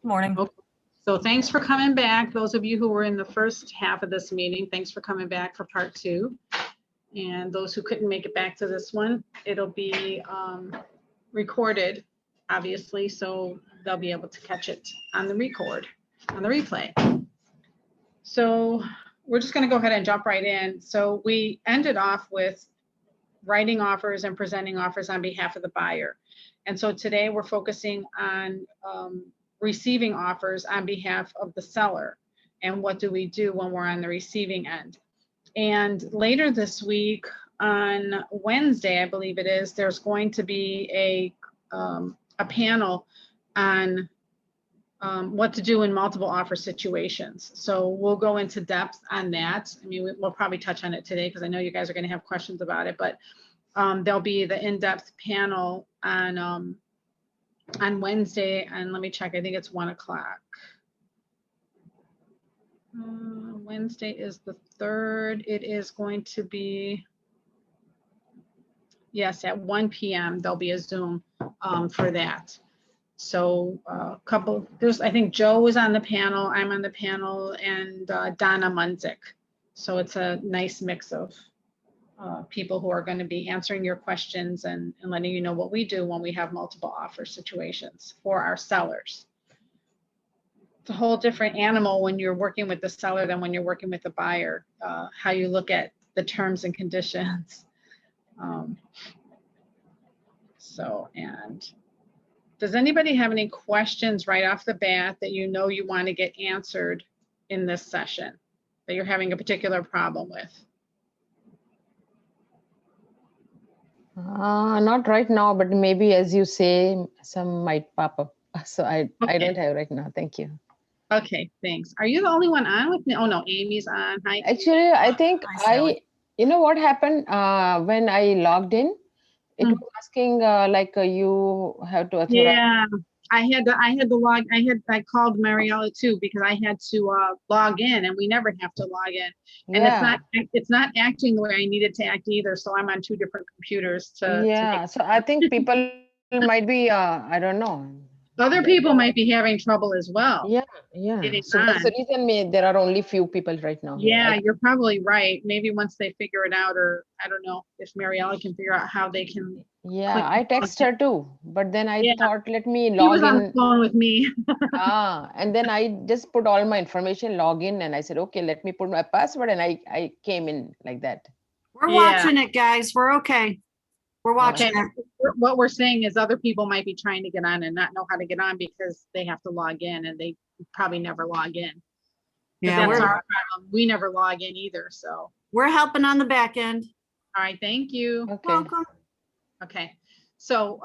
Morning. Okay. So thanks for coming back. Those of you who were in the first half of this meeting, thanks for coming back for part 2. And those who couldn't make it back to this one, it'll be recorded, obviously, so they'll be able to catch it on the replay. So we're just going to go ahead and jump right in. So we ended off with writing offers and presenting offers on behalf of the buyer. And so today we're focusing on receiving offers on behalf of the seller. And what do we do when we're on the receiving end? And later this week, on Wednesday, I believe it is, there's going to be a panel on what to do in multiple offer situations. So we'll go into depth on that. I mean, we'll probably touch on it today because I know you guys are going to have questions about it, but there'll be the in-depth panel on Wednesday, and let me check, I think it's 1 o'clock. Wednesday is the 3rd. It is going to be, yes, at 1 p.m. there'll be a Zoom for that. So I think Joe was on the panel, I'm on the panel, and Donna Munzik. So it's a nice mix of people who are going to be answering your questions and letting you know what we do when we have multiple offer situations for our sellers. It's a whole different animal when you're working with the seller than when you're working with the buyer, how you look at the terms and conditions. And does anybody have any questions right off the bat that you know you want to get answered in this session that you're having a particular problem with? Not right now, but maybe as you say, some might pop up. So I don't have right now. Thank you. Okay, thanks. Are you the only one on with me? Oh no, Amy's on. Hi. Actually, I think you know what happened when I logged in? It was asking you have to authorize. Yeah, I called Mariella too because I had to log in, and we never have to log in. And it's not acting the way I need it to act either. So I'm on 2 different computers to so I think people might be I don't know. Other people might be having trouble as well. Yeah. So that's the reason there are only few people right now. Yeah, you're probably right. Maybe once they figure it out, or I don't know if Mariella can figure out how they can. Yeah, I text her too, but then I thought, let me log in. She was on the phone with me. And then I just put all my information, log in, and I said, okay, let me put my password, and I came in like that. We're watching it, guys. We're okay. We're watching it. What we're saying is other people might be trying to get on and not know how to get on because they have to log in and they probably never log in. Yeah, that's our problem. We never log in either. So we're helping on the back end. All right, thank you. Okay. Welcome. Okay, so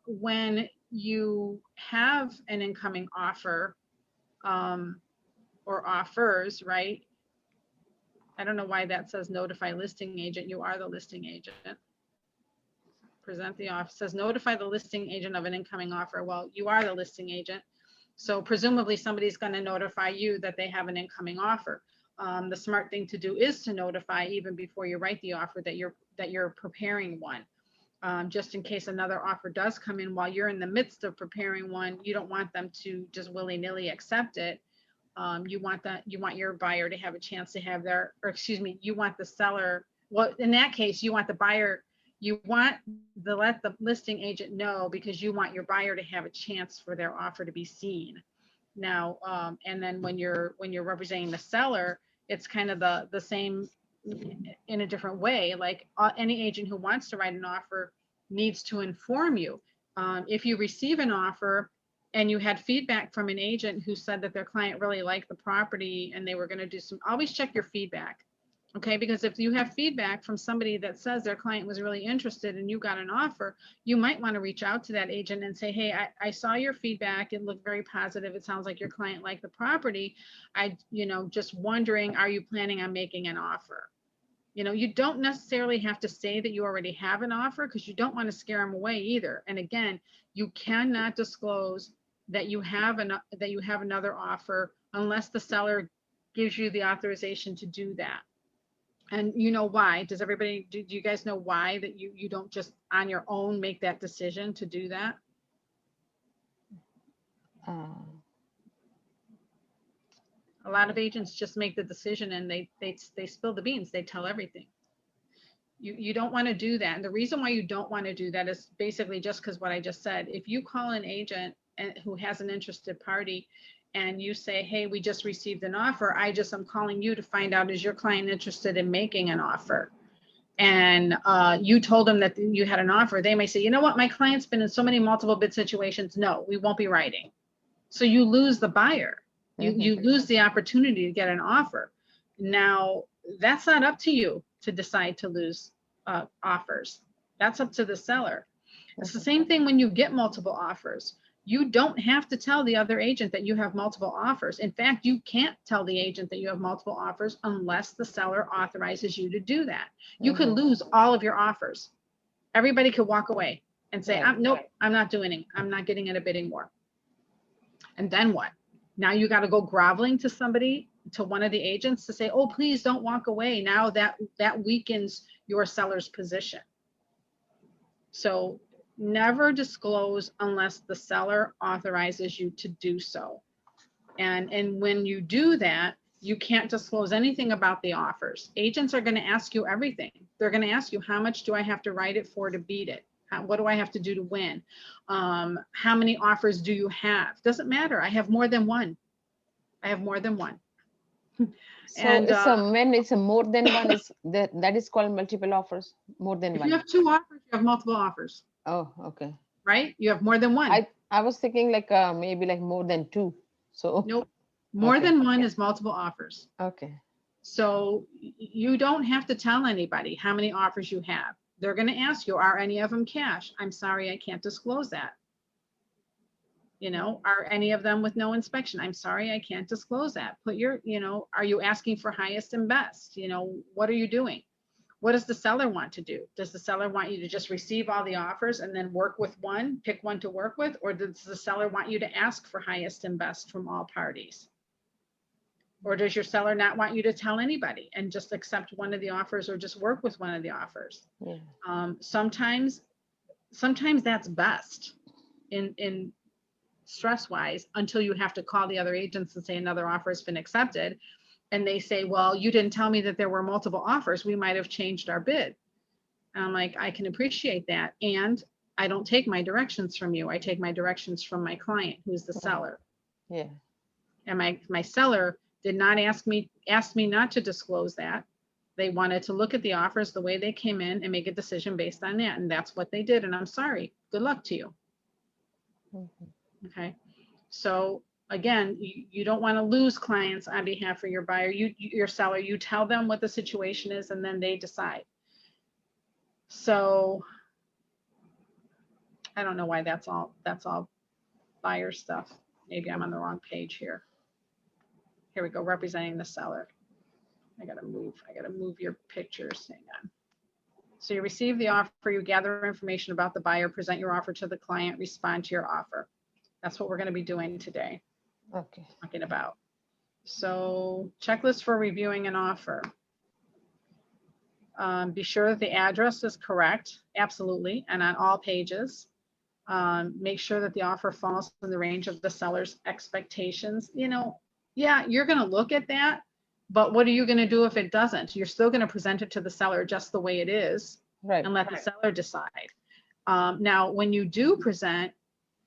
when you have an incoming offer or offers, right? I don't know why that says notify listing agent. You are the listing agent. Present the offer. Says notify the listing agent of an incoming offer. Well, you are the listing agent. So presumably somebody's going to notify you that they have an incoming offer. The smart thing to do is to notify even before you write the offer that you're preparing one. Just in case another offer does come in while you're in the midst of preparing one, you don't want them to just willy-nilly accept it. You want your buyer to have a chance to have you want the seller, well, in that case, you want the buyer, you want to let the listing agent know because you want your buyer to have a chance for their offer to be seen. Now, and then when you're representing the seller, it's kind of the same in a different way. Like any agent who wants to write an offer needs to inform you. If you receive an offer and you had feedback from an agent who said that their client really liked the property and they were going to do always check your feedback. Okay, because if you have feedback from somebody that says their client was really interested and you got an offer, you might want to reach out to that agent and say, hey, I saw your feedback. It looked very positive. It sounds like your client liked the property. Just wondering, are you planning on making an offer? You don't necessarily have to say that you already have an offer because you don't want to scare them away either. And again, you cannot disclose that you have another offer unless the seller gives you the authorization to do that. And you know why? Do you guys know why that you don't just on your own make that decision to do that? A lot of agents just make the decision and they spill the beans. They tell everything. You don't want to do that. And the reason why you don't want to do that is basically just because what I just said. If you call an agent who has an interested party and you say, hey, we just received an offer, I'm calling you to find out, is your client interested in making an offer? And you told them that you had an offer, they may say, you know what, my client's been in so many multiple bid situations. No, we won't be writing. So you lose the buyer. You lose the opportunity to get an offer. Now, that's not up to you to decide to lose offers. That's up to the seller. It's the same thing when you get multiple offers. You don't have to tell the other agent that you have multiple offers. In fact, you can't tell the agent that you have multiple offers unless the seller authorizes you to do that. You could lose all of your offers. Everybody could walk away and say, nope, I'm not doing it. I'm not getting in a bidding war. And then what? Now you got to go groveling to somebody, to one of the agents to say, oh, please don't walk away. Now that weakens your seller's position. So never disclose unless the seller authorizes you to do so. And when you do that, you can't disclose anything about the offers. Agents are going to ask you everything. They're going to ask you, how much do I have to write it for to beat it? What do I have to do to win? How many offers do you have? Doesn't matter. I have more than one. I have more than one. So and when it's a more than one, is that is called multiple offers, more than if one. you have two offers, you have multiple offers. Oh, okay. Right? You have more than one. I was thinking like maybe like more than two. So nope. More than one is multiple offers. Okay. So you don't have to tell anybody how many offers you have. They're going to ask you, are any of them cash? I'm sorry, I can't disclose that. You know, are any of them with no inspection? I'm sorry, I can't disclose that. Put your, you know, are you asking for highest and best? You know, what are you doing? What does the seller want to do? Does the seller want you to just receive all the offers and then work with one, pick one to work with? Or does the seller want you to ask for highest and best from all parties? Or does your seller not want you to tell anybody and just accept one of the offers or just work with one of the offers? Yeah. Sometimes that's best in stress-wise until you have to call the other agents and say another offer has been accepted. And they say, well, you didn't tell me that there were multiple offers. We might have changed our bid. And I'm like, I can appreciate that. And I don't take my directions from you. I take my directions from my client, who's the seller. Yeah. And my seller did not ask me not to disclose that. They wanted to look at the offers the way they came in and make a decision based on that. And that's what they did. And I'm sorry. Good luck to you. Okay. So again, you don't want to lose clients on behalf of your buyer, your seller. You tell them what the situation is and then they decide. So I don't know why that's all buyer stuff. Maybe I'm on the wrong page here. Here we go, representing the seller. I gotta move your pictures. Hang on. So you receive the offer, you gather information about the buyer, present your offer to the client, respond to your offer. That's what we're going to be doing today. Okay. Talking about. So checklist for reviewing an offer. Be sure that the address is correct. Absolutely. And on all pages. Make sure that the offer falls in the range of the seller's expectations. You know, yeah, you're going to look at that, but what are you going to do if it doesn't? You're still going to present it to the seller just the way it is, right, and let the seller decide. Now, when you do present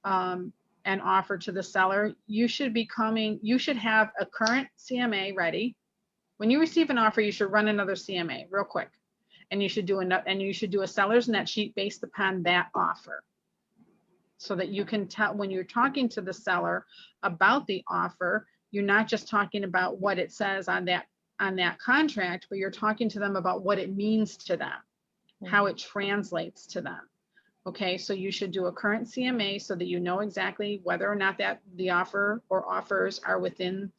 an offer to the seller, you should have a current CMA ready. When you receive an offer, you should run another CMA real quick, and you should do a seller's net sheet based upon that offer, so that you can tell when you're talking to the seller about the offer, you're not just talking about what it says on that contract, but you're talking to them about what it means to them, how it translates to them. Okay, so you should do a current CMA so that you know exactly whether or not that the offer or offers are within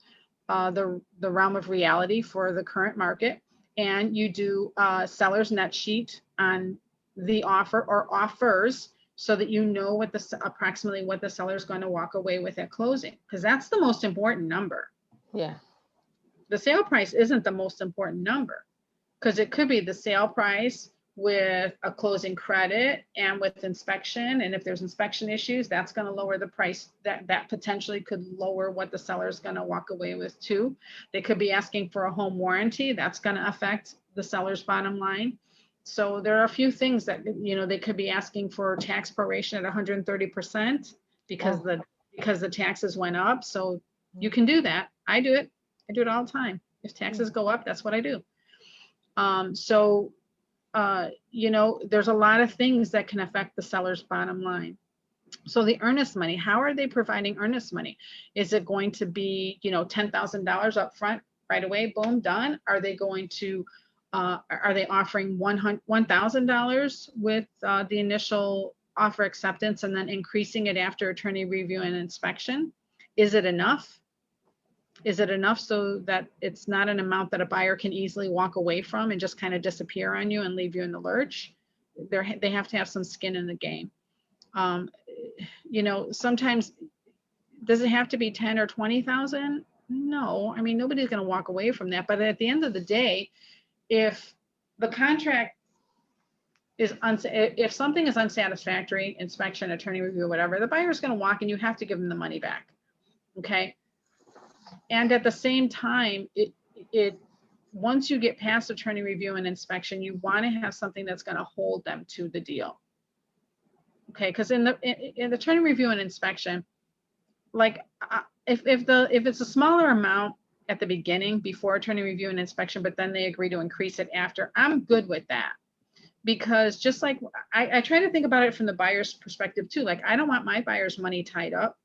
the realm of reality for the current market. And you do a seller's net sheet on the offer or offers so that you know approximately what the seller is going to walk away with at closing, because that's the most important number. Yeah. The sale price isn't the most important number, because it could be the sale price with a closing credit and with inspection. And if there's inspection issues, that's going to lower the price. That potentially could lower what the seller is going to walk away with too. They could be asking for a home warranty. That's going to affect the seller's bottom line. So there are a few things that, you know, they could be asking for tax proration at 130% because the taxes went up. So you can do that. I do it. I do it all the time. If taxes go up, that's what I do. You know, there's a lot of things that can affect the seller's bottom line. So the earnest money, how are they providing earnest money? Is it going to be, you know, $10,000 up front right away, boom, done? Are they going to, are they offering $1,000 with the initial offer acceptance and then increasing it after attorney review and inspection? Is it enough? Is it enough so that it's not an amount that a buyer can easily walk away from and just kind of disappear on you and leave you in the lurch? They have to have some skin in the game. You know, sometimes, does it have to be 10 or 20,000? No, I mean, nobody's going to walk away from that. But at the end of the day, if the contract is, if something is unsatisfactory, inspection, attorney review, whatever, the buyer is going to walk and you have to give them the money back. Okay. And at the same time, once you get past attorney review and inspection, you want to have something that's going to hold them to the deal. Okay, because in the attorney review and inspection, like if it's a smaller amount at the beginning before attorney review and inspection, but then they agree to increase it after, I'm good with that. Because just like I try to think about it from the buyer's perspective too. Like, I don't want my buyer's money tied up.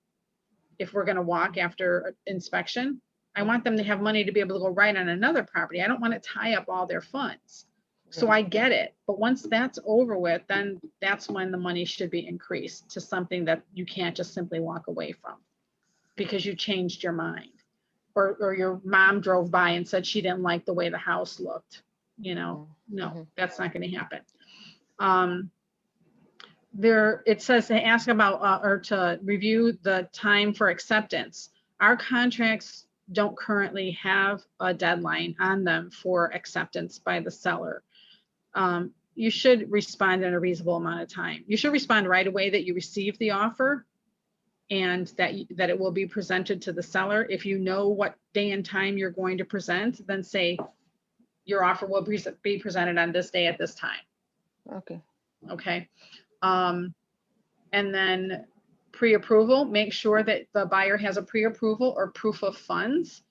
If we're going to walk after inspection, I want them to have money to be able to go right on another property. I don't want to tie up all their funds. So I get it. But once that's over with, then that's when the money should be increased to something that you can't just simply walk away from because you changed your mind, or your mom drove by and said she didn't like the way the house looked. You know, no, that's not going to happen. It says to ask about or to review the time for acceptance. Our contracts don't currently have a deadline on them for acceptance by the seller. You should respond in a reasonable amount of time. You should respond right away that you received the offer and that it will be presented to the seller. If you know what day and time you're going to present, then say your offer will be presented on this day at this time. Okay. Okay. And then pre-approval, make sure that the buyer has a pre-approval or proof of funds.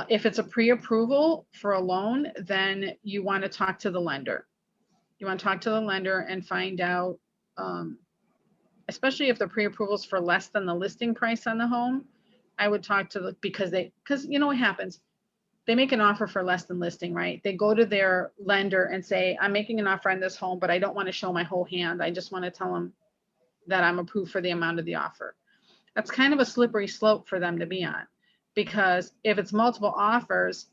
If it's a pre-approval for a loan, then you want to talk to the lender. You want to talk to the lender and find out, especially if the pre-approval is for less than the listing price on the home, I would talk to because you know what happens? They make an offer for less than listing, right? They go to their lender and say, I'm making an offer on this home, but I don't want to show my whole hand. I just want to tell them that I'm approved for the amount of the offer. That's kind of a slippery slope for them to be on, because if it's multiple offers,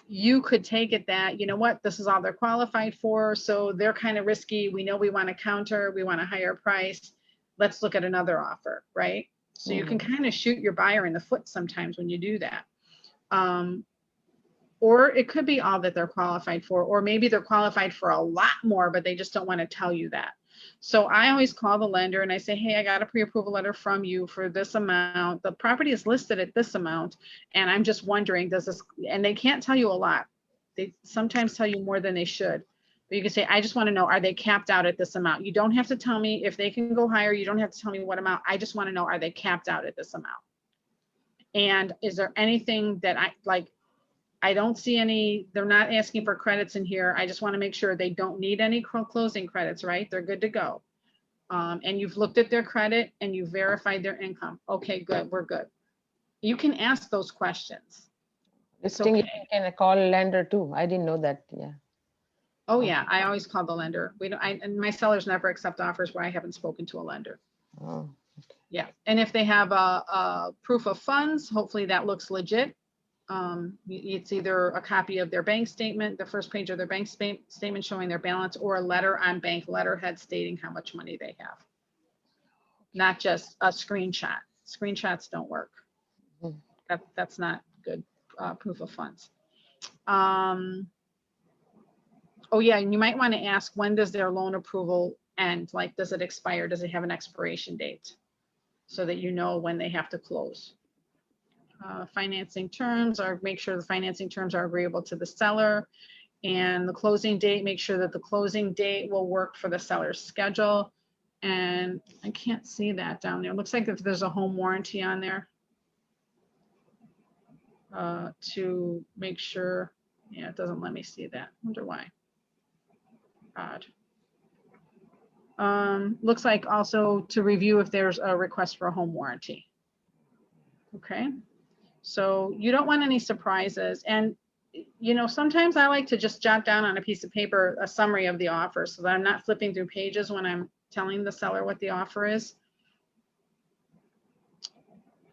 you could take it that, you know what, this is all they're qualified for. So they're kind of risky. We know we want to counter, we want a higher price. Let's look at another offer, right? So you can kind of shoot your buyer in the foot sometimes when you do that. Or it could be all that they're qualified for, or maybe they're qualified for a lot more, but they just don't want to tell you that. So I always call the lender and I say, hey, I got a pre-approval letter from you for this amount. The property is listed at this amount. And I'm just wondering, does this, and they can't tell you a lot. They sometimes tell you more than they should. But you can say, I just want to know, are they capped out at this amount? You don't have to tell me if they can go higher. You don't have to tell me what amount. I just want to know, are they capped out at this amount? And is there anything that I don't see any, they're not asking for credits in here. I just want to make sure they don't need any closing credits, right? They're good to go. And you've looked at their credit and you verified their income. Okay, good, we're good. You can ask those questions. Listing, okay. You can call lender too. I didn't know that. Yeah. Oh yeah, I always call the lender. And my sellers never accept offers where I haven't spoken to a lender. Oh, okay. Yeah, and if they have a proof of funds, hopefully that looks legit. It's either a copy of their bank statement, the first page of their bank statement showing their balance, or a letter on bank letterhead stating how much money they have. Not just a screenshot. Screenshots don't work. That's not good proof of funds. Oh yeah, and you might want to ask, when does their loan approval end? Like, does it expire? Does it have an expiration date? So that you know when they have to close. Financing terms are, make sure the financing terms are agreeable to the seller. And the closing date, make sure that the closing date will work for the seller's schedule. And I can't see that down there. It looks like if there's a home warranty on there. To make sure, yeah, it doesn't let me see that. Wonder why. Odd. Looks like also to review if there's a request for a home warranty. Okay, so you don't want any surprises. And you know, sometimes I like to just jot down on a piece of paper a summary of the offer so that I'm not flipping through pages when I'm telling the seller what the offer is.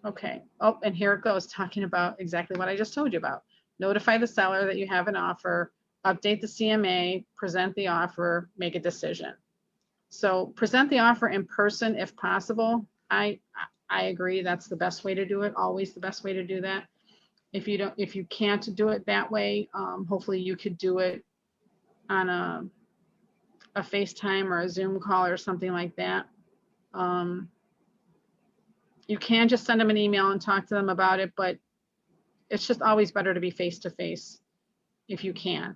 Okay, oh, and here it goes, talking about exactly what I just told you about. Notify the seller that you have an offer, update the CMA, present the offer, make a decision. So present the offer in person if possible. I agree, that's the best way to do it, always the best way to do that. If you can't do it that way, hopefully you could do it on a FaceTime or a Zoom call or something like that. You can just send them an email and talk to them about it, but it's just always better to be face-to-face if you can.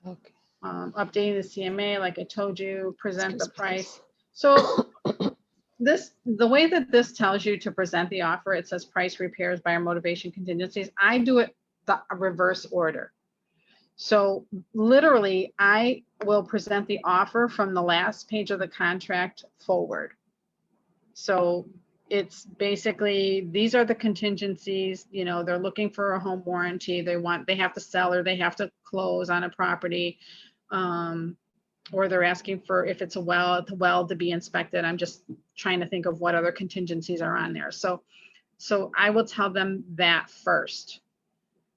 Okay. Updating the CMA, like I told you, present the price. So the way that this tells you to present the offer, it says price, repairs, buyer motivation, contingencies. I do it the reverse order. So literally, I will present the offer from the last page of the contract forward. So it's basically, these are the contingencies, you know, they're looking for a home warranty. They have to sell or they have to close on a property. Or they're asking for, if it's a well, the well to be inspected. I'm just trying to think of what other contingencies are on there. So I will tell them that first.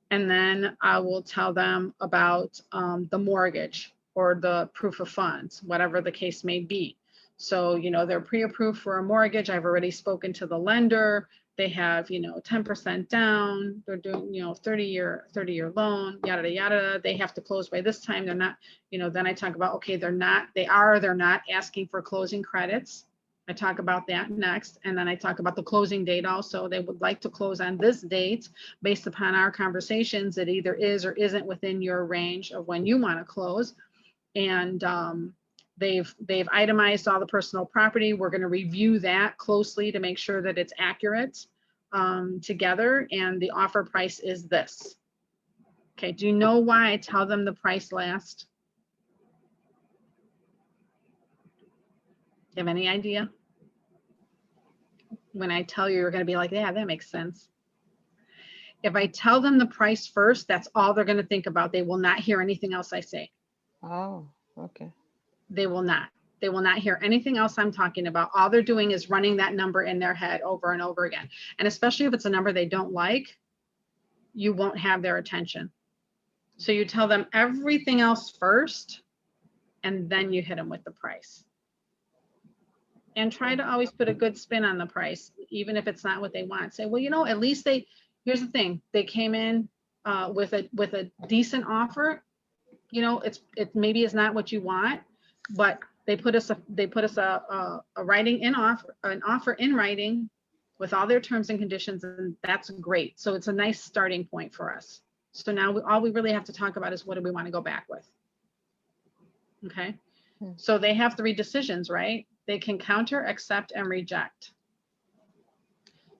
And then I will tell them about the mortgage or the proof of funds, whatever the case may be. So, you know, they're pre-approved for a mortgage. I've already spoken to the lender. They have, you know, 10% down. They're doing, you know, 30-year loan, yada, yada. They have to close by this time. They're not, you know, then I talk about, okay, they're not asking for closing credits. I talk about that next. And then I talk about the closing date also. They would like to close on this date based upon our conversations. It either is or isn't within your range of when you want to close. And they've itemized all the personal property. We're going to review that closely to make sure that it's accurate together. And the offer price is this. Okay, do you know why I tell them the price last? Do you have any idea? When I tell you, you're going to be like, yeah, that makes sense. If I tell them the price first, that's all they're going to think about. They will not hear anything else I say. Oh, okay. They will not. They will not hear anything else I'm talking about. All they're doing is running that number in their head over and over again. And especially if it's a number they don't like, you won't have their attention. So you tell them everything else first, and then you hit them with the price. And try to always put a good spin on the price, even if it's not what they want. Say, well, you know, at least here's the thing, they came in with a decent offer. You know, it maybe is not what you want, but they put us a writing in an offer in writing with all their terms and conditions, and that's great. So it's a nice starting point for us. So now all we really have to talk about is what do we want to go back with? Okay. So they have 3 decisions, right? They can counter, accept, and reject.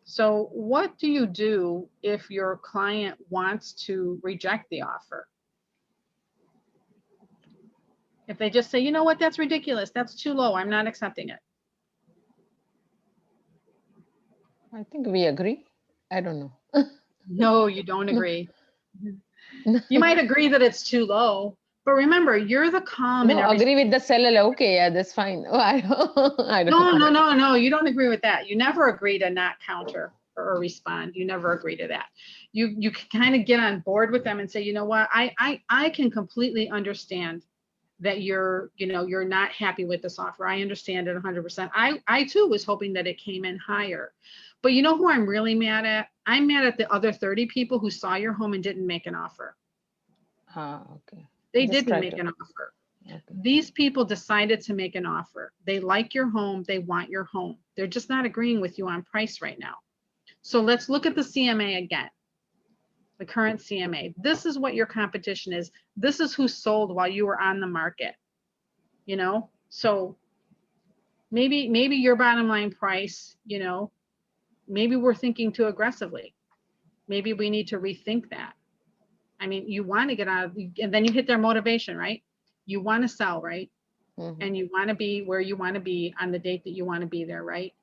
So what do you do if your client wants to reject the offer? If they just say, you know what, that's ridiculous, that's too low, I'm not accepting it. I think we agree. I don't know. No, you don't agree. You might agree that it's too low, but remember, you're the calm. No, agree with the seller. Okay, yeah, that's fine. Oh, I don't. No, you don't agree with that. You never agree to not counter or respond. You never agree to that. You kind of get on board with them and say, you know what, I can completely understand that you're not happy with this offer. I understand it 100%. I too was hoping that it came in higher. But you know who I'm really mad at? I'm mad at the other 30 people who saw your home and didn't make an offer. Okay. They didn't make an offer. Okay. These people decided to make an offer. They like your home. They want your home. They're just not agreeing with you on price right now. So let's look at the CMA again, the current CMA. This is what your competition is. This is who sold while you were on the market, you know? So maybe your bottom line price, you know, maybe we're thinking too aggressively. Maybe we need to rethink that. I mean, you want to get out of, and then you hit their motivation, right? You want to sell, right? Mhm. And you want to be where you want to be on the date that you want to be there, right?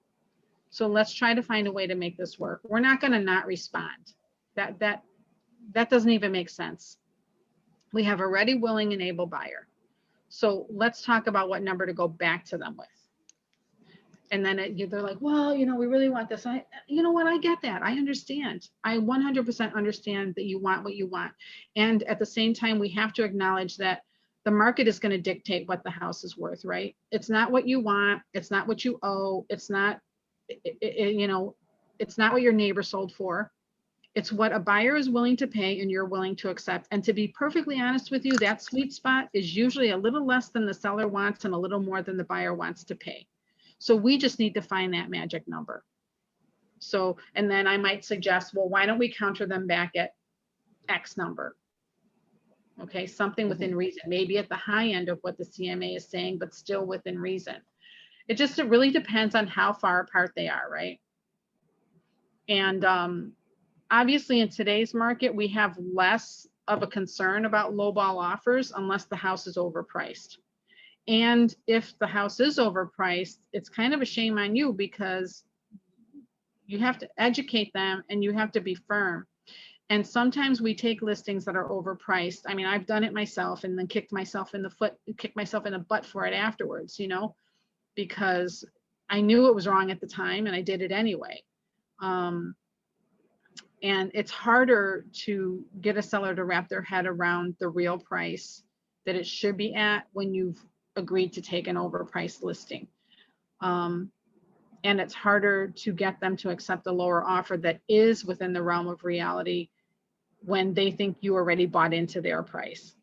So let's try to find a way to make this work. We're not going to not respond. That doesn't even make sense. We have a ready, willing, and able buyer. So let's talk about what number to go back to them with. And then they're like, well, you know, we really want this. You know what? I get that. I understand. I 100% understand that you want what you want. And at the same time, we have to acknowledge that the market is going to dictate what the house is worth, right? It's not what you want. It's not what you owe. It's not, you know, it's not what your neighbor sold for. It's what a buyer is willing to pay and you're willing to accept. And to be perfectly honest with you, that sweet spot is usually a little less than the seller wants and a little more than the buyer wants to pay. So we just need to find that magic number. So, and then I might suggest, well, why don't we counter them back at X number? Okay, something within reason, maybe at the high end of what the CMA is saying, but still within reason. It really depends on how far apart they are, right? And obviously in today's market, we have less of a concern about lowball offers unless the house is overpriced. And if the house is overpriced, it's kind of a shame on you because you have to educate them and you have to be firm. And sometimes we take listings that are overpriced. I mean, I've done it myself and then kicked myself in the butt for it afterwards, you know, because I knew it was wrong at the time and I did it anyway. And it's harder to get a seller to wrap their head around the real price that it should be at when you've agreed to take an overpriced listing. And it's harder to get them to accept a lower offer that is within the realm of reality when they think you already bought into their price.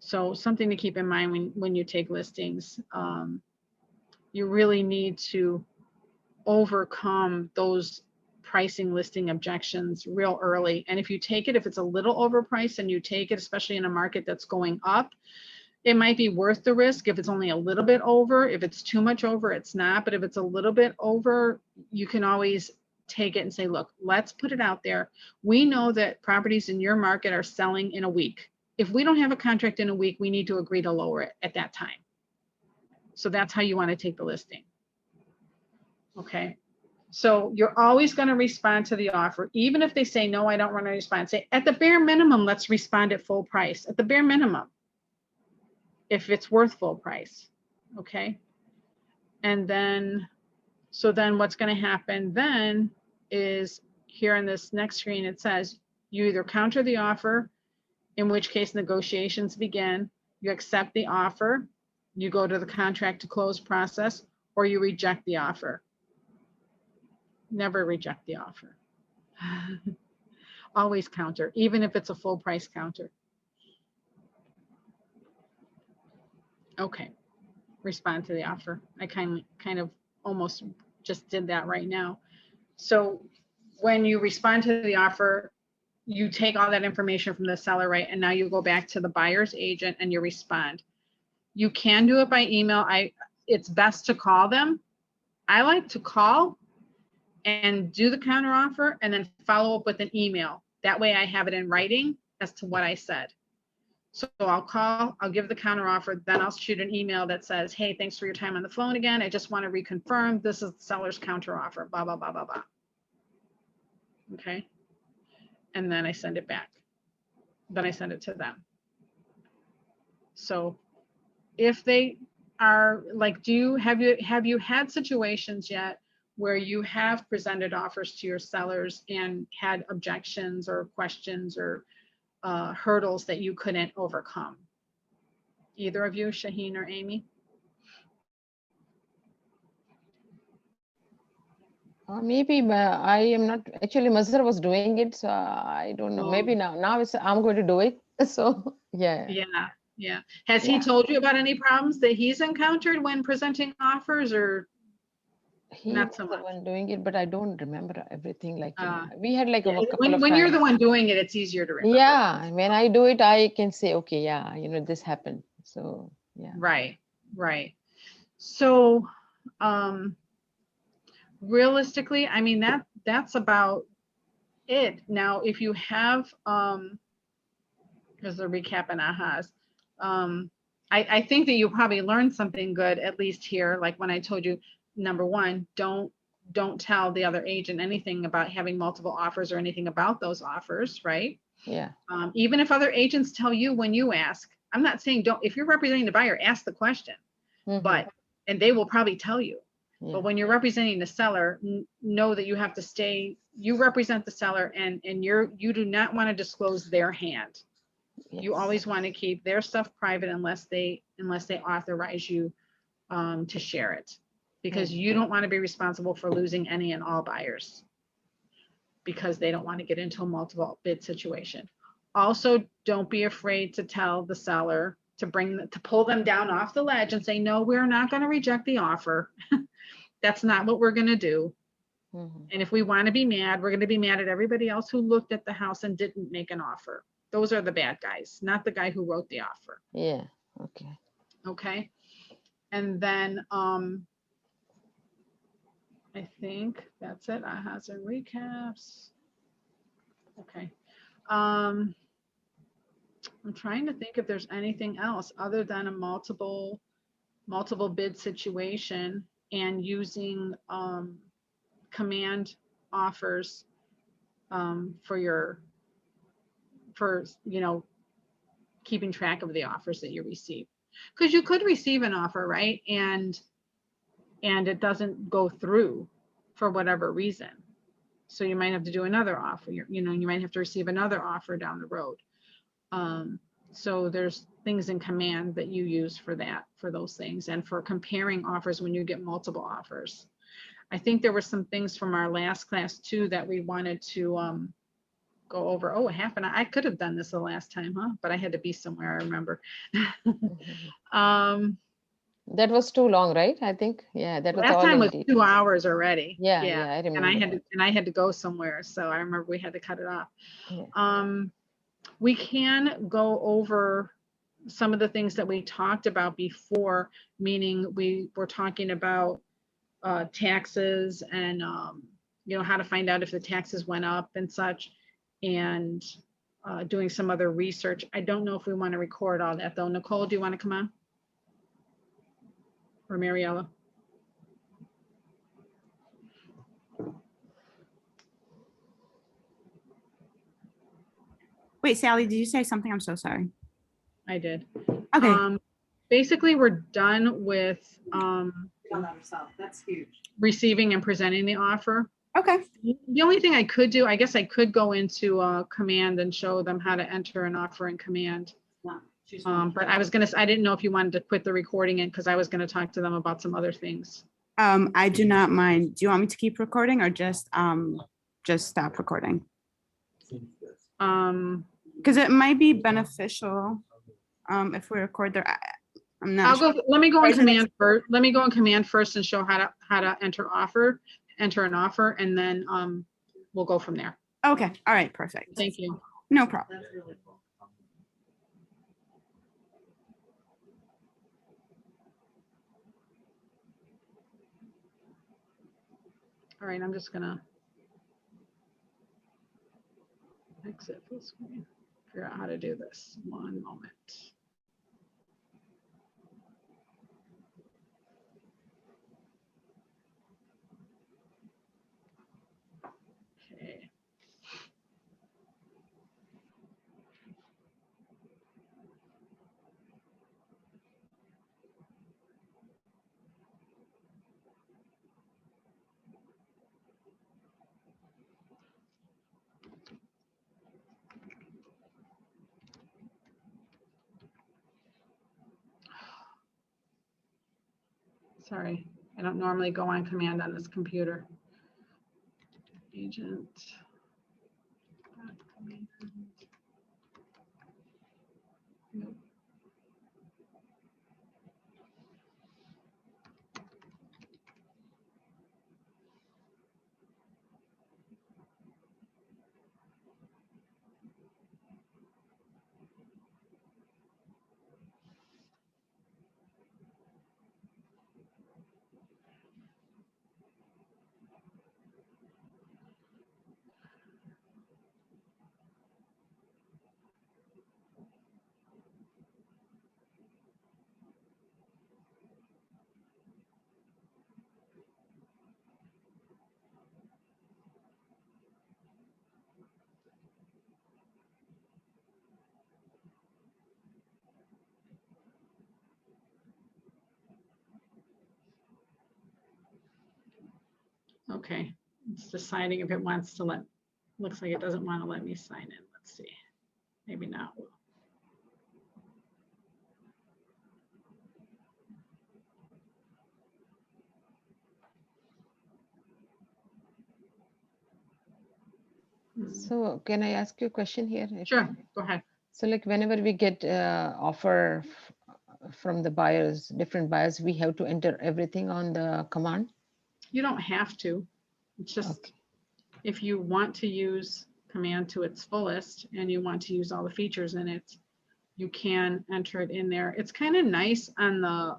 So something to keep in mind when you take listings, you really need to overcome those pricing listing objections real early. And if you take it, if it's a little overpriced and you take it, especially in a market that's going up, it might be worth the risk if it's only a little bit over. If it's too much over, it's not. But if it's a little bit over, you can always take it and say, look, let's put it out there. We know that properties in your market are selling in a week. If we don't have a contract in a week, we need to agree to lower it at that time. So that's how you want to take the listing. Okay. So you're always going to respond to the offer. Even if they say, no, I don't want to respond, say at the bare minimum, let's respond at full price, at the bare minimum, if it's worth full price. Okay. And then, so then what's going to happen then is here on this next screen, it says you either counter the offer, in which case negotiations begin, you accept the offer, you go to the contract to close process, or you reject the offer. Never reject the offer. Always counter, even if it's a full price counter. Okay, respond to the offer. I kind of almost just did that right now. So when you respond to the offer, you take all that information from the seller, right? And now you go back to the buyer's agent and you respond. You can do it by email. It's best to call them. I like to call and do the counter offer and then follow up with an email. That way I have it in writing as to what I said. So I'll call, I'll give the counter offer, then I'll shoot an email that says, hey, thanks for your time on the phone again. I just want to reconfirm this is the seller's counter offer, blah, blah, blah, blah, blah. Okay. And then I send it back. Then I send it to them. So if they are like, have you had situations yet where you have presented offers to your sellers and had objections or questions or hurdles that you couldn't overcome? Either of you, Shaheen or Amy? Maybe I am not actually. Mazhar was doing it, so I don't know. Maybe now I'm going to do it. So yeah. Yeah. Has he Yeah. told you about any problems that he's encountered when presenting offers, or He not was so the much? one doing it, but I don't remember everything. Like, we had like Yeah, a couple of when you're the times. one doing it, it's easier to remember. Yeah, when I do it, I can say, okay, yeah, this happened. So, yeah. Right, right. So, realistically, I mean, that's about it. Now, if you have, there's a recap and ahas. I think that you probably learned something good, at least here, like when I told you, number one, don't tell the other agent anything about having multiple offers or anything about those offers, right? Yeah. Even if other agents tell you when you ask, I'm not saying don't, if you're representing the buyer, ask the question, but, and they will probably tell you. Yeah. But when you're representing the seller, know that you have to stay, you represent the seller, and you do not want to disclose their hand. Yes. You always want to keep their stuff private unless they authorize you to share it, because you don't want to be responsible for losing any and all buyers because they don't want to get into a multiple bid situation. Also, don't be afraid to tell the seller to pull them down off the ledge and say, no, we're not going to reject the offer. That's not what we're going to do. And if we want to be mad, we're going to be mad at everybody else who looked at the house and didn't make an offer. Those are the bad guys, not the guy who wrote the offer. Yeah. Okay. Okay. And then I think that's it. Ahas and recaps. Okay. I'm trying to think if there's anything else other than a multiple bid situation and using command offers for keeping track of the offers that you receive. Because you could receive an offer, right? And it doesn't go through for whatever reason. So you might have to do another offer. You might have to receive another offer down the road. So there's things in command that you use for those things, and for comparing offers when you get multiple offers. I think there were some things from our last class too that we wanted to go over. Oh, half an hour. I could have done this the last time, huh? But I had to be somewhere, I remember. That was too long, right? I think. Yeah, that was Last all time in was detail. 2 hours already. Yeah, I remember. And I had to go somewhere, so I remember we had to cut it off. Yeah. We can go over some of the things that we talked about before, meaning we were talking about taxes and how to find out if the taxes went up and such, and doing some other research. I don't know if we want to record all that though. Nicole, do you want to come on? Or Mariella? Wait, Sally, did you say something? I'm so sorry. I did. Okay. Basically, we're done with That's huge. receiving and presenting the offer. Okay. The only thing I could do, I guess I could go into command and show them how to enter an offer in command. But I didn't know if you wanted to quit the recording it, because I was going to talk to them about some other things. I do not mind. Do you want me to keep recording or just stop recording? Because it might be beneficial if we record there. I'm not sure. Let me go in command first. Let me go in command first and show how to enter an offer, and then we'll go from there. Okay. All right. Perfect. Thank you. No problem. All right, I'm just gonna exit full screen. Figure out how to do this. One moment. Okay. Sorry, I don't normally go on command on this computer. Agent. Nope. Okay, it's deciding if it wants to looks like it doesn't want to let me sign in. Let's see. Maybe not. So can I ask you a question here? Sure, go ahead. So like whenever we get offer from the buyers, different buyers, we have to enter everything on the command? You don't have to. It's just Okay. if you want to use command to its fullest and you want to use all the features in it, you can enter it in there. It's kind of nice on the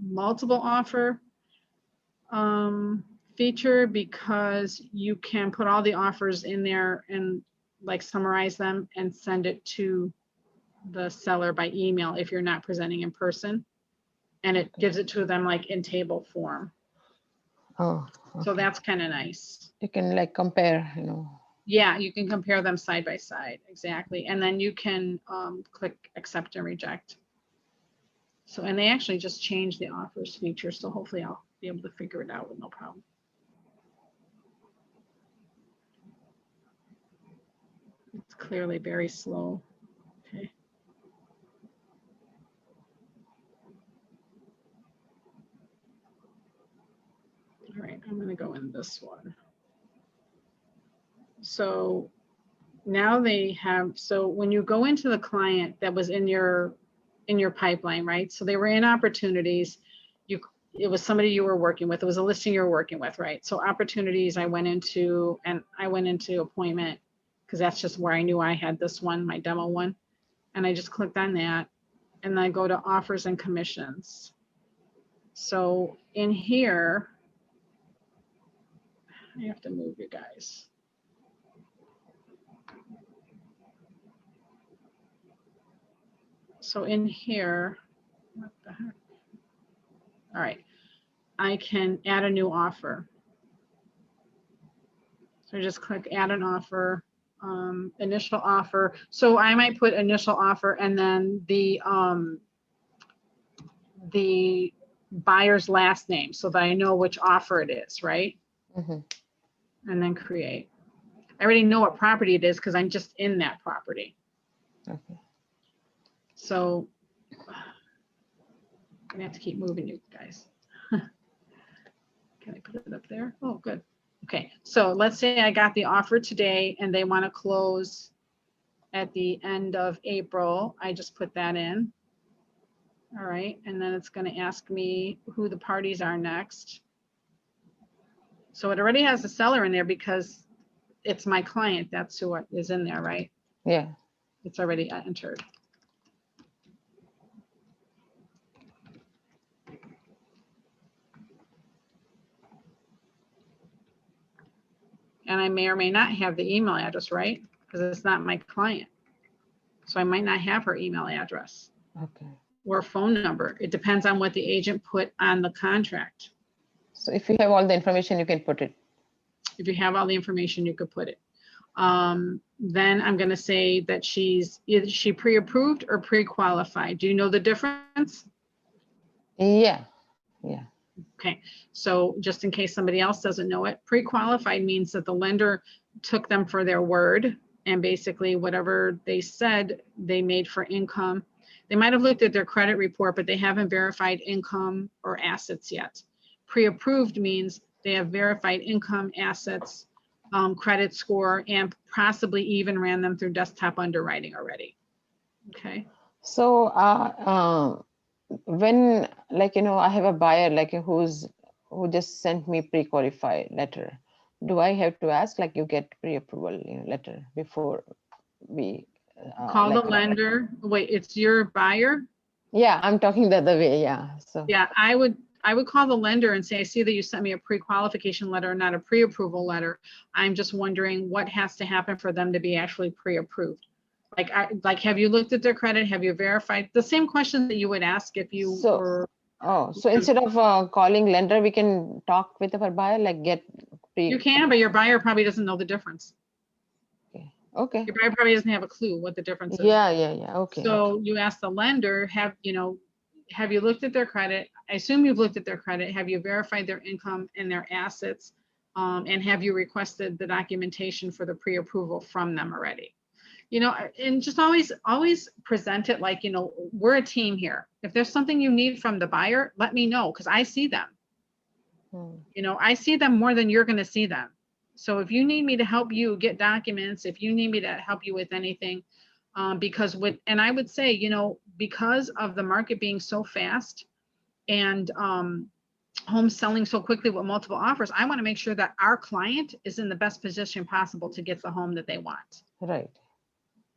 multiple offer feature because you can put all the offers in there and like summarize them and send it to the seller by email if you're not presenting in person. And it gives it to them like in table form. Oh, So okay. that's kind of nice. You can like compare, you know. Yeah, you can compare them side by side, exactly. And then you can click accept and reject. So, and they actually just changed the offers feature, so hopefully I'll be able to figure it out with no problem. It's clearly very slow. Okay. All right, I'm gonna go in this one. So now they have, so when you go into the client that was in your pipeline, right? So they were in opportunities. It was somebody you were working with. It was a listing you were working with, right? So opportunities I went into, and I went into appointment because that's just where I knew I had this one, my demo one. And I just clicked on that and then I go to offers and commissions. So in here, I have to move you guys. So in here, what the heck? All right, I can add a new offer. So I just click add an offer, initial offer. So I might put initial offer and then the buyer's last name so that I know which offer it is, right? Mm-hmm. And then create. I already know what property it is because I'm just in that property. Okay. So I'm gonna have to keep moving you guys. Can I put it up there? Oh, good. Okay, so let's say I got the offer today and they want to close at the end of April. I just put that in. All right, and then it's going to ask me who the parties are next. So it already has the seller in there because it's my client. That's who is in there, right? Yeah. It's already entered. And I may or may not have the email address, right? Because it's not my client. So I might not have her email address. Okay. Or phone number. It depends on what the agent put on the contract. So if you have all the information, you can put it. If you have all the information, you could put it. Then I'm going to say that is she pre-approved or pre-qualified? Do you know the difference? Yeah. Yeah. Okay, so just in case somebody else doesn't know it, pre-qualified means that the lender took them for their word and basically whatever they said they made for income. They might have looked at their credit report, but they haven't verified income or assets yet. Pre-approved means they have verified income, assets, credit score, and possibly even ran them through desktop underwriting already. Okay. So when like, you know, I have a buyer like who just sent me pre-qualified letter, do I have to ask like you get pre-approval, you know, letter before we Call like, the lender. Wait, it's your buyer? yeah, I'm talking the other way. Yeah. So Yeah, I would call the lender and say, I see that you sent me a pre-qualification letter, not a pre-approval letter. I'm just wondering what has to happen for them to be actually pre-approved. Like, have you looked at their credit? Have you verified? The same question that you would ask if you were. Oh, so instead of calling lender, we can talk with our buyer, like get You can, but your buyer probably doesn't know the difference. Okay. Your buyer probably doesn't have a clue what the difference is. Yeah. Okay. So you ask the lender, have you looked at their credit? I assume you've looked at their credit. Have you verified their income and their assets? And have you requested the documentation for the pre-approval from them already? You know, and just always present it like, you know, we're a team here. If there's something you need from the buyer, let me know, because I see them. You know, I see them more than you're going to see them. So if you need me to help you get documents, if you need me to help you with anything, and I would say, you know, because of the market being so fast and homes selling so quickly with multiple offers, I want to make sure that our client is in the best position possible to get the home that they want. Right.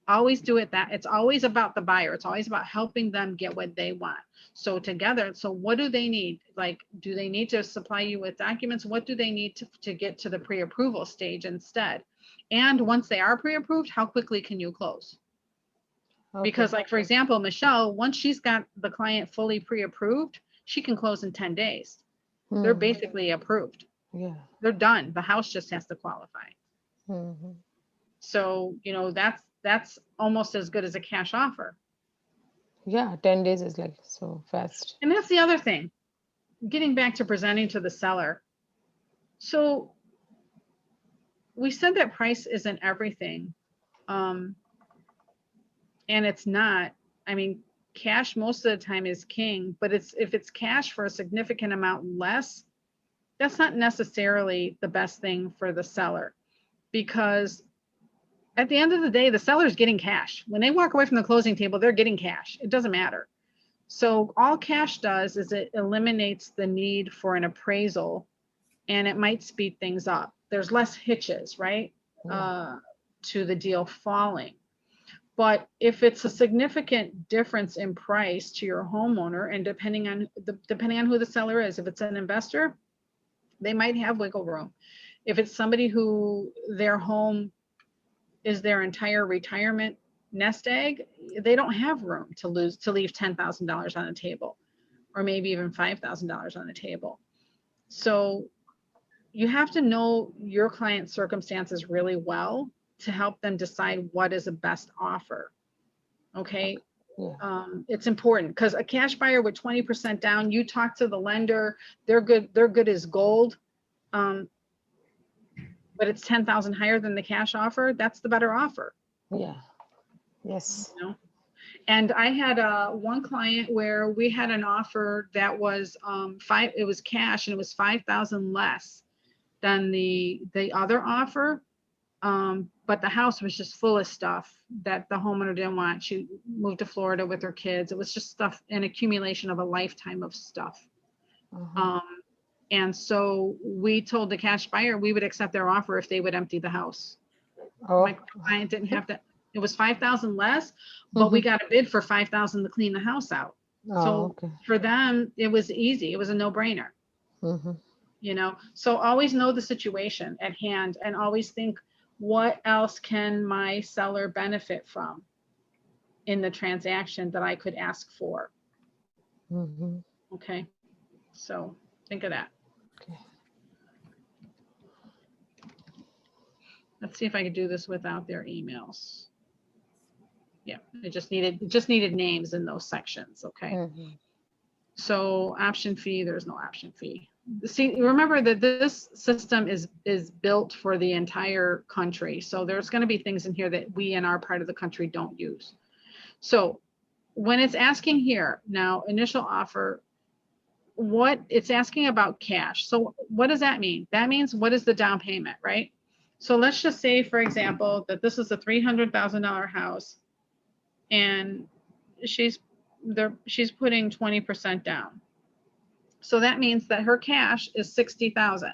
Always do it that it's always about the buyer. It's always about helping them get what they want. So together, so what do they need? Like, do they need to supply you with documents? What do they need to get to the pre-approval stage instead? And once they are pre-approved, how quickly can you close? Okay. Because like, for example, Michelle, once she's got the client fully pre-approved, she can close in 10 days. They're basically approved. Yeah. They're done. The house just has to qualify. So, you know, that's almost as good as a cash offer. Yeah, 10 days is like so fast. And that's the other thing, getting back to presenting to the seller. So we said that price isn't everything. And it's not. I mean, cash most of the time is king, but if it's cash for a significant amount less, that's not necessarily the best thing for the seller, because at the end of the day, the seller's getting cash. When they walk away from the closing table, they're getting cash. It doesn't matter. So all cash does is it eliminates the need for an appraisal, and it might speed things up. There's less hitches, right? To the deal falling. But if it's a significant difference in price to your homeowner, and depending on who the seller is, if it's an investor, they might have wiggle room. If it's somebody who their home is their entire retirement nest egg, they don't have room to leave $10,000 on the table, or maybe even $5,000 on the table. So you have to know your client's circumstances really well to help them decide what is the best offer. Okay. Yeah. It's important, because a cash buyer with 20% down, you talk to the lender, they're good as gold. But it's 10,000 higher than the cash offer. That's the better offer. Yeah. Yes. You know? And I had one client where we had an offer that was it was cash, and it was 5,000 less than the other offer. But the house was just full of stuff that the homeowner didn't want. She moved to Florida with her kids. It was just stuff, an accumulation of a lifetime of stuff. And so we told the cash buyer we would accept their offer if they would empty the house. My client didn't have to. It was 5,000 less, but we got a bid for 5,000 to clean the house out. So for them, it was easy. It was a no-brainer. You know, so always know the situation at hand, and always think, what else can my seller benefit from in the transaction that I could ask for? Okay, so think of that. Okay. Let's see if I could do this without their emails. Yeah, it just needed names in those sections. Okay. So option fee, there's no option fee. See, remember that this system is built for the entire country. So there's going to be things in here that we in our part of the country don't use. So when it's asking here now, initial offer, what it's asking about cash. So what does that mean? That means, what is the down payment, right? So let's just say, for example, that this is a $300,000 house, and she's putting 20% down. So that means that her cash is 60,000,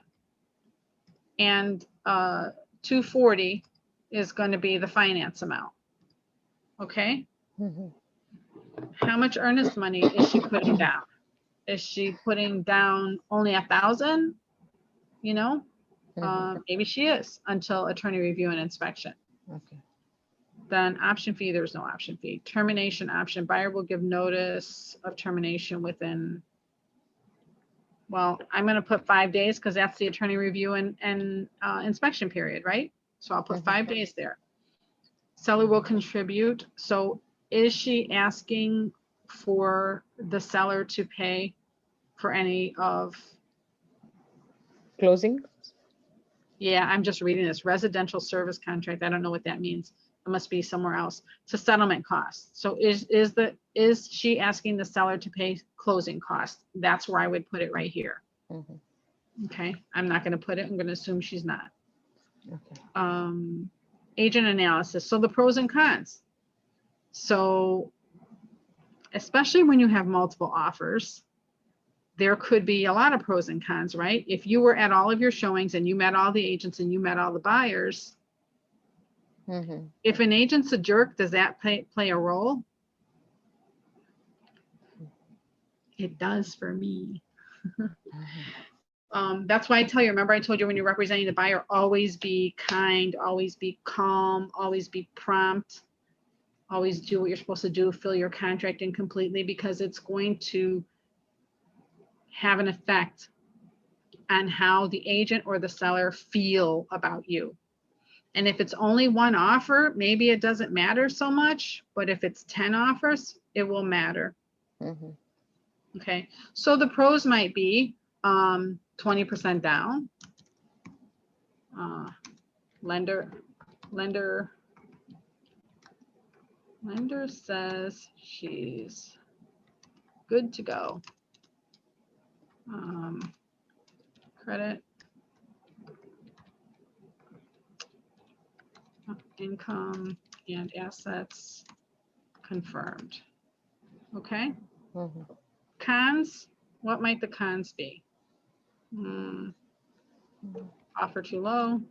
and 240 is going to be the finance amount. Okay. How much earnest money is she putting down? Is she putting down only 1,000? You know, maybe she is, until attorney review and inspection. Okay. Then option fee, there's no option fee. Termination option, buyer will give notice of termination within, well, I'm going to put 5 days, because that's the attorney review and inspection period, right? So I'll put 5 days there. Seller will contribute. So is she asking for the seller to pay for any of Closing? Yeah, I'm just reading this residential service contract. I don't know what that means. It must be somewhere else. To settlement costs. So is she asking the seller to pay closing costs? That's where I would put it right here. Mhm. Okay, I'm not gonna put it. I'm gonna assume she's not. Okay. Agent analysis. So the pros and cons. So especially when you have multiple offers, there could be a lot of pros and cons, right? If you were at all of your showings and you met all the agents and you met all the buyers, Mhm. if an agent's a jerk, does that play a role? It does for me. Mhm. That's why I tell you, remember I told you when you're representing the buyer, always be kind, always be calm, always be prompt, always do what you're supposed to do, fill your contract in completely, because it's going to have an effect on how the agent or the seller feel about you. And if it's only one offer, maybe it doesn't matter so much, but if it's 10 offers, it will matter. Mhm. Okay, so the pros might be 20% down. Lender says she's good to go. Credit, income, and assets confirmed. Okay. Mhm. Cons, what might the cons be? Offer too low.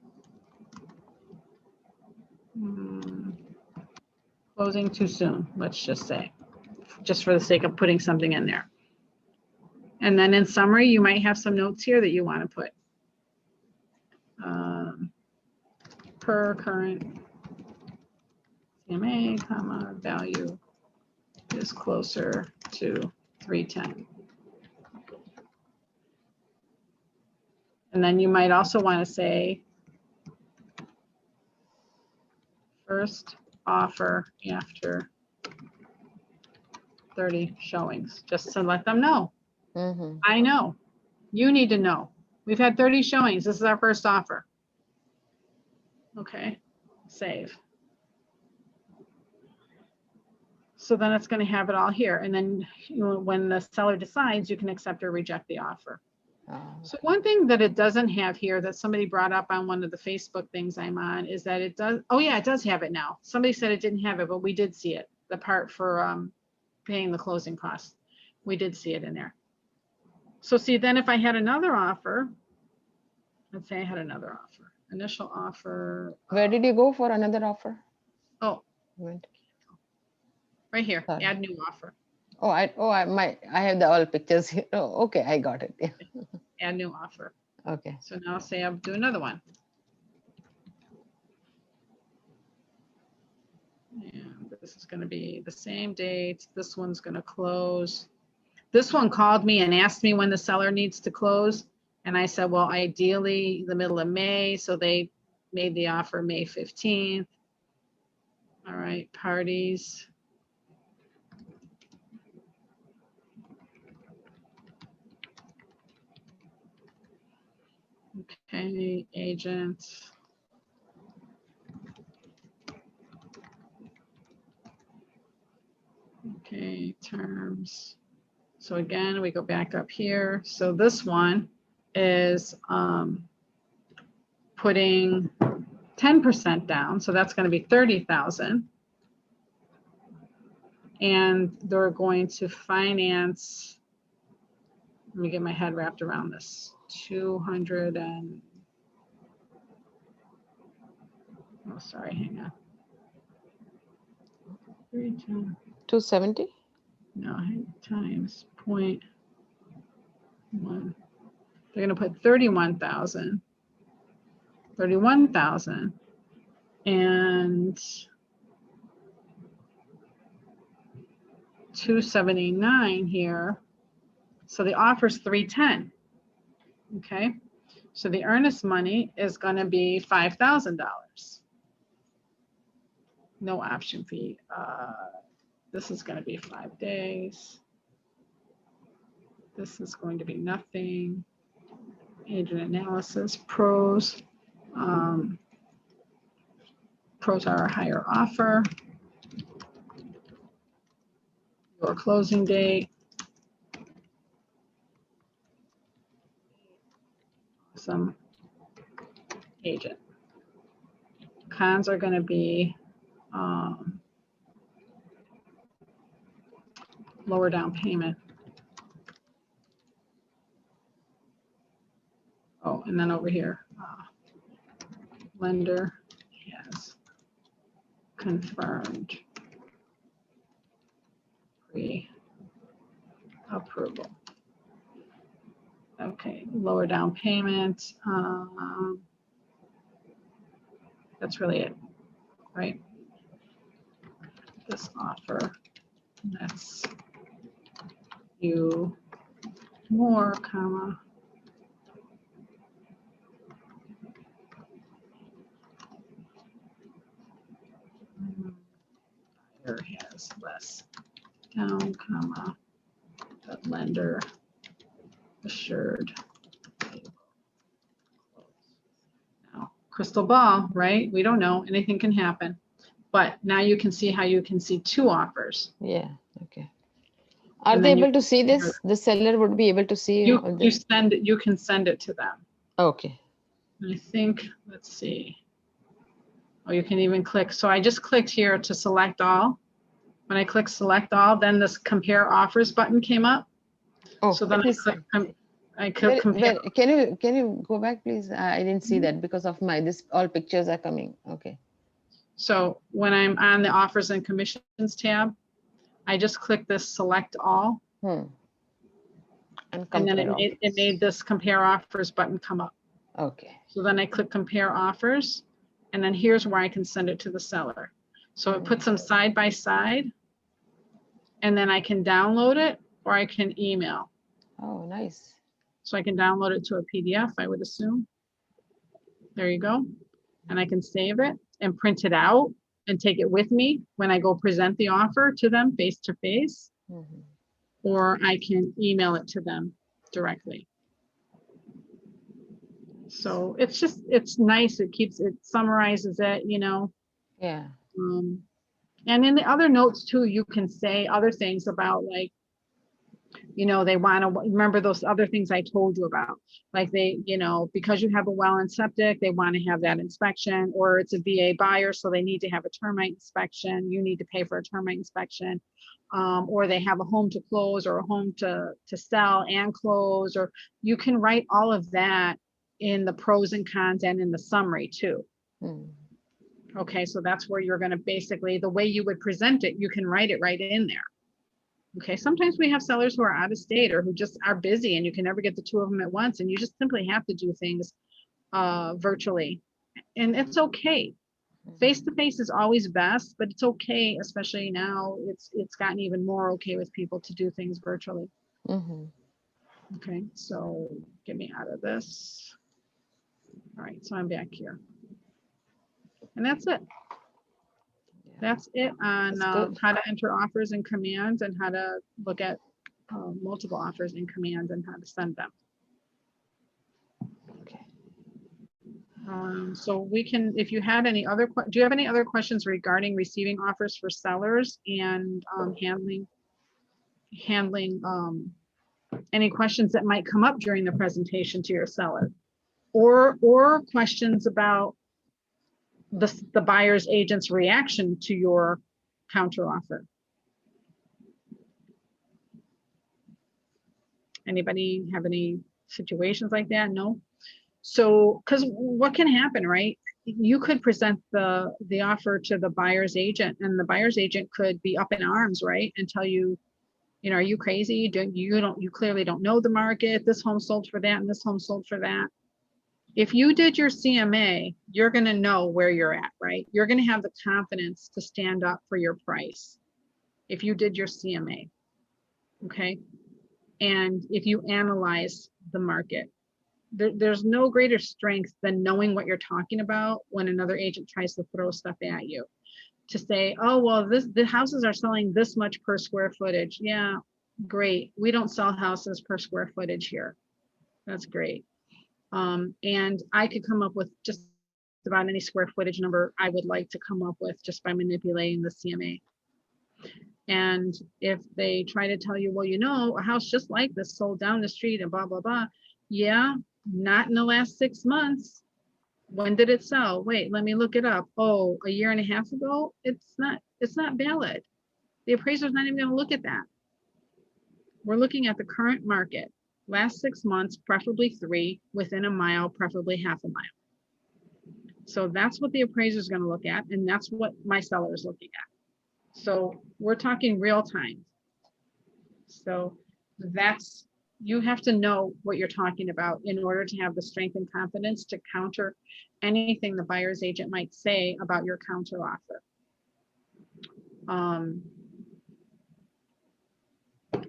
Closing too soon, let's just say, just for the sake of putting something in there. And then in summary, you might have some notes here that you want to put. Per current CMA, comma, value is closer to 310. And then you might also want to say first offer after 30 showings, just to let them know. Mhm. I know, you need to know. We've had 30 showings. This is our first offer. Okay, save. So then it's going to have it all here. And then when the seller decides, you can accept or reject the offer. So one thing that it doesn't have here that somebody brought up on one of the Facebook things I'm on is that it does, oh yeah, it does have it now. Somebody said it didn't have it, but we did see it. The part for paying the closing costs. We did see it in there. So see, then if I had another offer, let's say I had another offer, initial offer. Where did you go for another offer? Oh, Went. right here, Sorry. add new offer. Oh, I have the all pictures here. Oh, okay, I got it. Yeah. Add new offer. Okay. So now say I'll do another one. And this is going to be the same date. This one's going to close. This one called me and asked me when the seller needs to close. And I said, well, ideally the middle of May. So they made the offer May 15th. All right, parties. Okay, agent. Okay, terms. So again, we go back up here. So this one is putting 10% down. So that's going to be 30,000. And they're going to finance, let me get my head wrapped around this, 200 and, oh, sorry, hang on. 270? No, times 0.1. They're going to put 31,000. 31,000. And 279 here. So the offer's 310. Okay. So the earnest money is going to be $5,000. No option fee. This is going to be 5 days. This is going to be nothing. Agent analysis, pros. Pros are a higher offer. Your closing date. Some agent. Cons are going to be lower down payment. Oh, and then over here, lender has confirmed pre-approval. Okay, lower down payment. That's really it, right? This offer lets you more, comma, buyer has less down, comma, the lender assured. Now, crystal ball, right? We don't know, anything can happen. But now you can see how you can see two offers. Yeah, okay. Are And they then you- able to see this? The seller would be able to see all You this? send it, you can send it to them. Okay. I think, let's see. Oh, you can even click. So I just clicked here to select all. When I click select all, then this compare offers button came up. Oh, So then let me see. I could compare. Can you go back, please? I didn't see that because of my, this, all pictures are coming. Okay. So when I'm on the offers and commissions tab, I just click this select all, And and then compare it made this compare offers button come up. Okay. So then I click compare offers, and then here's where I can send it to the seller. So it puts them side by side, and then I can download it or I can email. Oh, nice. So I can download it to a PDF, I would assume. There you go. And I can save it and print it out and take it with me when I go present the offer to them face to face, or I can email it to them directly. So it's just, it's nice. It keeps, it summarizes it, you know. Yeah. And in the other notes too, you can say other things about, like, you know, they want to remember those other things I told you about, like they, you know, because you have a well and septic, they want to have that inspection, or it's a VA buyer, so they need to have a termite inspection. You need to pay for a termite inspection, or they have a home to close or a home to sell and close, or you can write all of that in the pros and cons and in the summary too. Okay, so that's where you're going to basically, the way you would present it, you can write it right in there. Okay, sometimes we have sellers who are out of state or who just are busy and you can never get the two of them at once, and you just simply have to do things virtually. And it's okay. Face-to-face is always best, but it's okay, especially now it's gotten even more okay with people to do things virtually. Okay, so get me out of this. All right, so I'm back here. And that's it. That's it on how to enter offers and commands, and how to look at multiple offers and commands, and how to send them. Okay. So we can, if you had any other, do you have any other questions regarding receiving offers for sellers and handling any questions that might come up during the presentation to your seller, or questions about the buyer's agent's reaction to your counter offer? Anybody have any situations like that? No. So, because what can happen, right? You could present the offer to the buyer's agent, and the buyer's agent could be up in arms, right? And tell you, you know, are you crazy? You clearly don't know the market. This home sold for that and this home sold for that. If you did your CMA, you're going to know where you're at, right? You're going to have the confidence to stand up for your price if you did your CMA, okay? And if you analyze the market, there's no greater strength than knowing what you're talking about when another agent tries to throw stuff at you. To say, oh, well, the houses are selling this much per square footage. Yeah, great. We don't sell houses per square footage here. That's great. And I could come up with just about any square footage number I would like to come up with just by manipulating the CMA. And if they try to tell you, well, you know, a house just like this sold down the street and blah, blah, blah. Yeah, not in the last 6 months. When did it sell? Wait, let me look it up. Oh, a year and a half ago? It's not valid. The appraiser's not even going to look at that. We're looking at the current market, last 6 months, preferably 3, within a mile, preferably half a mile. So that's what the appraiser is going to look at, and that's what my seller is looking at. So we're talking real time. So that's, you have to know what you're talking about in order to have the strength and confidence to counter anything the buyer's agent might say about your counter offer.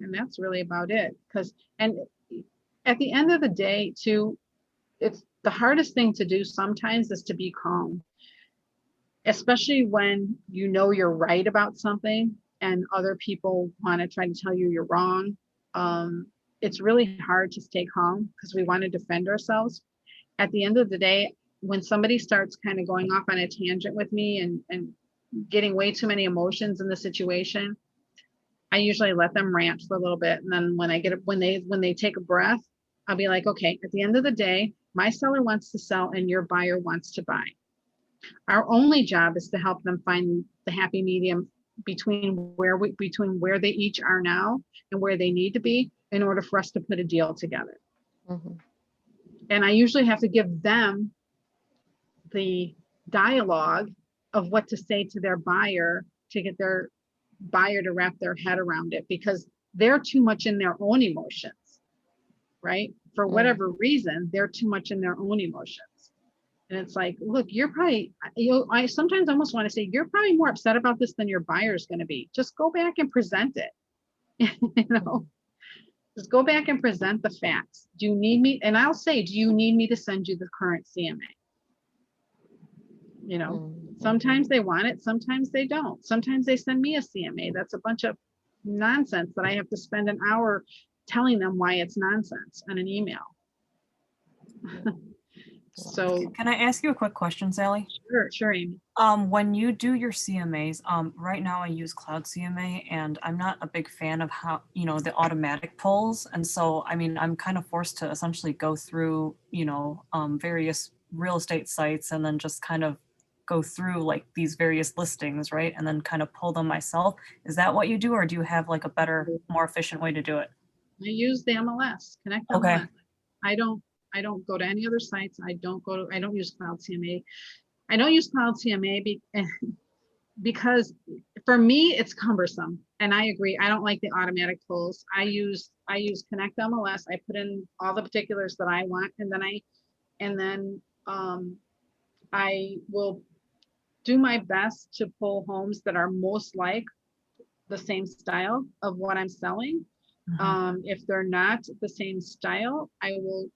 And that's really about it. And at the end of the day too, it's the hardest thing to do sometimes is to be calm, especially when you know you're right about something and other people want to try to tell you you're wrong. It's really hard to stay calm because we want to defend ourselves. At the end of the day, when somebody starts kind of going off on a tangent with me and getting way too many emotions in the situation, I usually let them rant for a little bit. And then when they take a breath, I'll be like, okay, at the end of the day, my seller wants to sell and your buyer wants to buy. Our only job is to help them find the happy medium between where they each are now and where they need to be in order for us to put a deal together. Mhm. And I usually have to give them the dialogue of what to say to their buyer to get their buyer to wrap their head around it, because they're too much in their own emotions, right? For whatever reason, they're too much in their own emotions. And it's like, look, you're probably, I sometimes almost want to say, you're probably more upset about this than your buyer's going to be. Just go back and present it. Just go back and present the facts. Do you need me? And I'll say, do you need me to send you the current CMA? Sometimes they want it, sometimes they don't. Sometimes they send me a CMA. That's a bunch of nonsense that I have to spend an hour telling them why it's nonsense on an email. So Can I ask you a quick question, Sally? sure, Amy. When you do your CMAs, right now I use Cloud CMA and I'm not a big fan of how, the automatic pulls. And so, I mean, I'm kind of forced to essentially go through, various real estate sites and then just kind of go through like these various listings, right? And then kind of pull them myself. Is that what you do? Or do you have like a better, more efficient way to do it? I use the MLS, Connect MLS. Okay. I don't go to any other sites. I don't use Cloud CMA. I don't use Cloud CMA because for me, it's cumbersome. And I agree. I don't like the automatic pulls. I use Connect MLS. I put in all the particulars that I want. And then I will do my best to pull homes that are most like the same style of what I'm selling. If they're not the same style, I will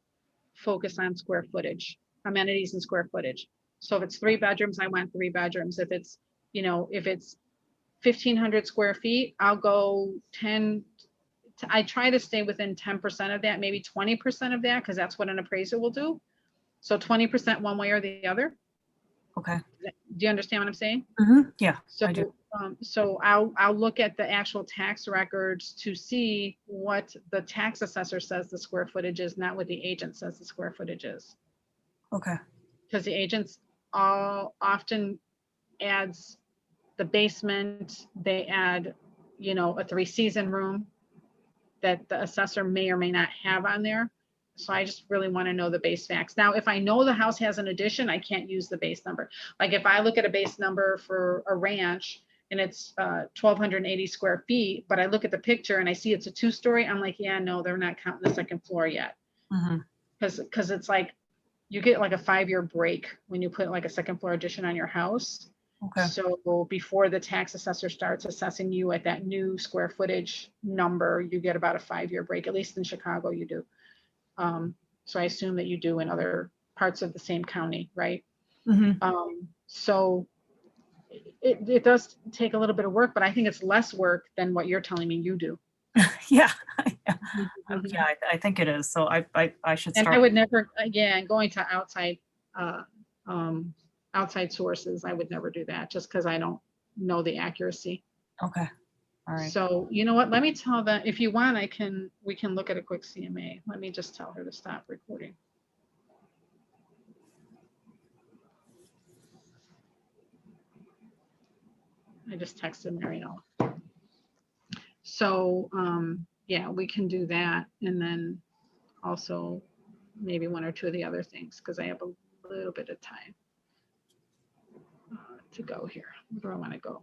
focus on square footage, amenities and square footage. So if it's 3 bedrooms, I want 3 bedrooms. If it's 1,500 square feet, I'll go 10. I try to stay within 10% of that, maybe 20% of that, because that's what an appraiser will do. So 20% one way or the other. Okay. Do you understand what I'm saying? Yeah, So, I do. So I'll look at the actual tax records to see what the tax assessor says the square footage is, not what the agent says the square footage is. Okay. Because the agents often adds the basement, they add, a 3-season room that the assessor may or may not have on there. So I just really want to know the base facts. Now, if I know the house has an addition, I can't use the base number. Like if I look at a base number for a ranch and it's 1,280 square feet, but I look at the picture and I see it's a 2-story, I'm like, yeah, no, they're not counting the second floor yet. Because it's like, you get like a 5-year break when you put like a second floor addition on your house. Okay. So before the tax assessor starts assessing you at that new square footage number, you get about a 5-year break, at least in Chicago you do. So I assume that you do in other parts of the same county, right? So it does take a little bit of work, but I think it's less work than what you're telling me you do. Yeah. I think it is. So I should And start. I would never, and going to outside outside sources, I would never do that just because I don't know the accuracy. Okay, all right. So you know what, let me tell that, if you want, we can look at a quick CMA. Let me just tell her to stop recording. I just texted Marielle. So yeah, we can do that. And then also maybe one or two of the other things, because I have a little bit of time to go here. Where do I want to go?